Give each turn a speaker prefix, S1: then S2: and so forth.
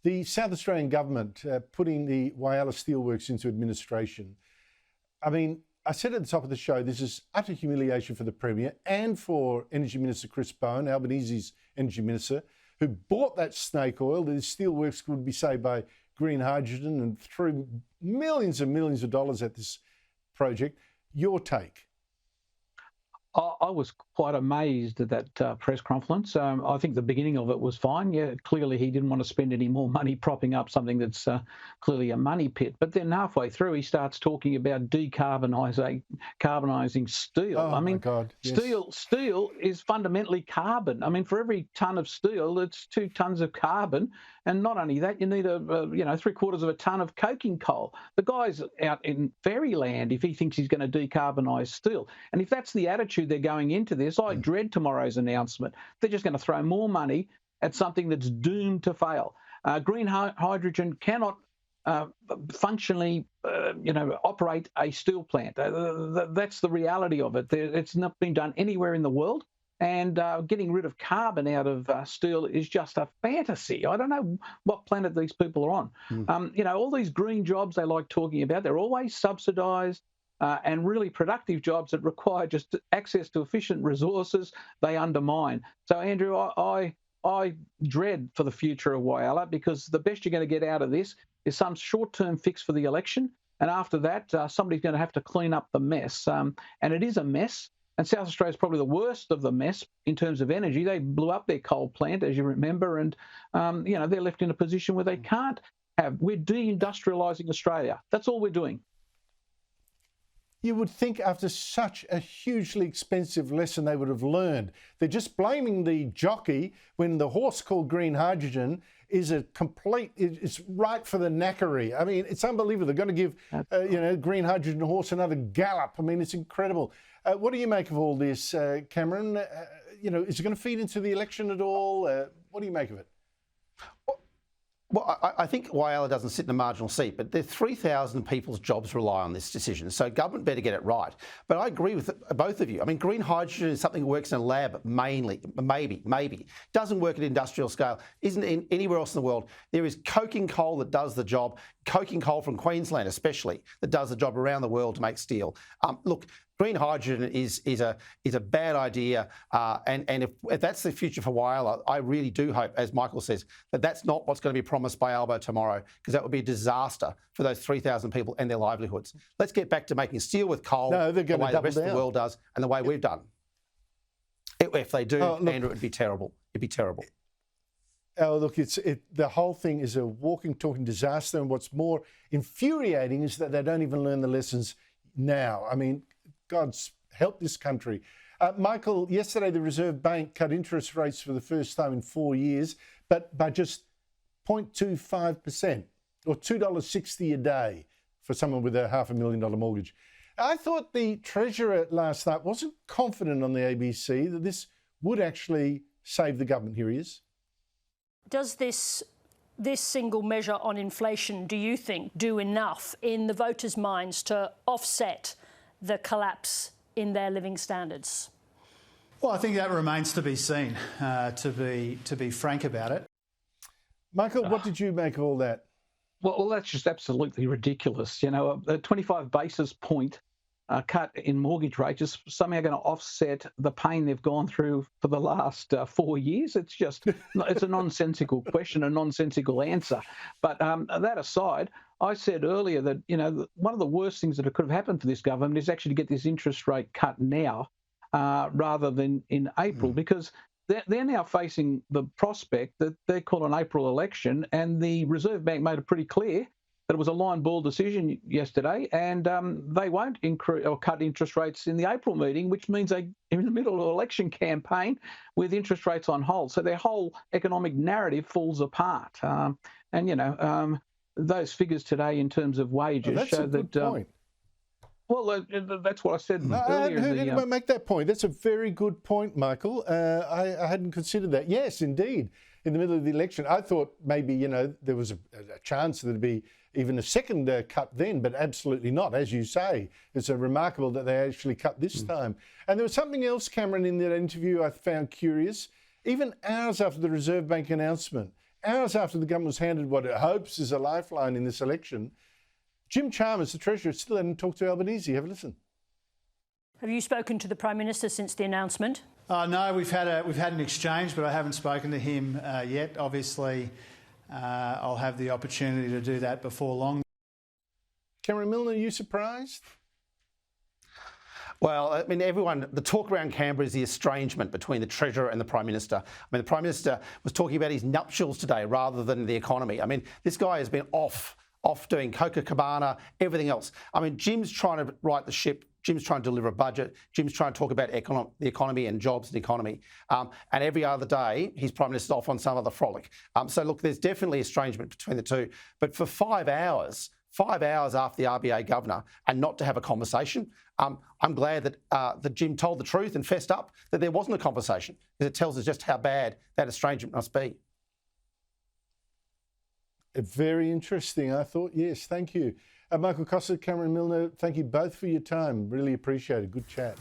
S1: The South Australian government putting the Whyalla steelworks into administration. I mean, I said at the top of the show, this is utter humiliation for the Premier and for Energy Minister Chris Bowen, Albanese's Energy Minister, who bought that snake oil. The steelworks would be saved by green hydrogen and threw millions and millions of dollars at this project. Your take?
S2: I was quite amazed at that press conference. I think the beginning of it was fine. Yeah, clearly he didn't want to spend any more money propping up something that's clearly a money pit. But then halfway through, he starts talking about decarbonising steel.
S1: Oh,
S2: I mean,
S1: my God, yes.
S2: Steel is fundamentally carbon. I mean, for every tonne of steel, it's 2 tonnes of carbon. And not only that, you need a 3/4 of a tonne of coking coal. The guy's out in fairyland if he thinks he's going to decarbonise steel. And if that's the attitude they're going into this, I dread tomorrow's announcement. They're just going to throw more money at something that's doomed to fail. Green hydrogen cannot functionally, operate a steel plant. That's the reality of it. It's not been done anywhere in the world. And getting rid of carbon out of steel is just a fantasy. I don't know what planet these people are on. All these green jobs they like talking about, they're always subsidised, and really productive jobs that require just access to efficient resources, they undermine. So, Andrew, I dread for the future of Whyalla, because the best you're going to get out of this is some short-term fix for the election. And after that, somebody's going to have to clean up the mess. And it is a mess. And South Australia is probably the worst of the mess in terms of energy. They blew up their coal plant, as you remember, and they're left in a position where they can't have. We're deindustrialising Australia. That's all we're doing.
S1: You would think after such a hugely expensive lesson they would have learned. They're just blaming the jockey when the horse called green hydrogen is it's right for the knackery. I mean, it's unbelievable. They're going to give, green hydrogen horse another gallop. I mean, it's incredible. What do you make of all this, Cameron? Is it going to feed into the election at all? What do you make of it?
S3: Well, I think Whyalla doesn't sit in a marginal seat, but 3,000 people's jobs rely on this decision. So government better get it right. But I agree with both of you. I mean, green hydrogen is something that works in a lab, mainly, maybe. Doesn't work at industrial scale, isn't anywhere else in the world. There is coking coal that does the job, coking coal from Queensland especially, that does the job around the world to make steel. Look, green hydrogen is a bad idea, and if that's the future for Whyalla, I really do hope, as Michael says, that that's not what's going to be promised by Albo tomorrow, because that would be a disaster for those 3,000 people and their livelihoods. Let's get back to making steel with coal the way the rest of the world does and the way we've done. If they do, Andrew, it'd be terrible. It'd be terrible.
S1: Oh, look, the whole thing is a walking, talking disaster, and what's more infuriating is that they don't even learn the lessons now. I mean, God's help this country. Michael, yesterday the Reserve Bank cut interest rates for the first time in 4 years, but by just 0.25%, or $2.60 a day for someone with a $500,000 mortgage. I thought the Treasurer last night wasn't confident on the ABC that this would actually save the government. Here he is.
S4: Does this single measure on inflation, do you think, do enough in the voters' minds to offset the collapse in their living standards?
S5: Well, I think that remains to be seen, to be frank about it.
S1: Michael, what did you make of all that?
S2: Well, that's just absolutely ridiculous. A 25 basis point cut in mortgage rates is somehow going to offset the pain they've gone through for the last 4 years. It's just, it's a nonsensical question, a nonsensical answer. But that aside, I said earlier that, one of the worst things that could have happened for this government is actually to get this interest rate cut now rather than in April, because they're now facing the prospect that they call an April election, and the Reserve Bank made it pretty clear that it was a line ball decision yesterday, and they won't increase or cut interest rates in the April meeting, which means they're in the middle of an election campaign with interest rates on hold. So their whole economic narrative falls apart. Those figures today in terms of wages show that. Point. Well, that's what I said earlier.
S1: I heard anyone make that point. That's a very good point, Michael. I hadn't considered that. Yes, indeed. In the middle of the election, I thought maybe, there was a chance there'd be even a second cut then, but absolutely not. As you say, it's remarkable that they actually cut this time. And there was something else, Cameron, in that interview I found curious. Even hours after the Reserve Bank announcement, hours after the government was handed what it hopes is a lifeline in this election, Jim Chalmers, the Treasurer, still hadn't talked to Albanese. Have a listen.
S4: Have you spoken to the Prime Minister since the announcement?
S5: No, we've had an exchange, but I haven't spoken to him yet. Obviously, I'll have the opportunity to do that before long.
S1: Cameron Milner, are you surprised?
S3: Well, I mean, the talk around Canberra is the estrangement between the Treasurer and the Prime Minister. I mean, the Prime Minister was talking about his nuptials today rather than the economy. I mean, this guy has been off doing Coca Cabana, everything else. I mean, Jim's trying to right the ship. Jim's trying to deliver a budget. Jim's trying to talk about the economy and jobs and economy. And every other day, his Prime Minister's off on some other frolic. So, look, there's definitely estrangement between the two. But for 5 hours after the RBA governor, and not to have a conversation, I'm glad that Jim told the truth and fessed up that there wasn't a conversation, because it tells us just how bad that estrangement must be.
S1: Very interesting, I thought. Yes, thank you. Michael Costa, Cameron Milner, thank you both for your time. Really appreciate it. Good chat.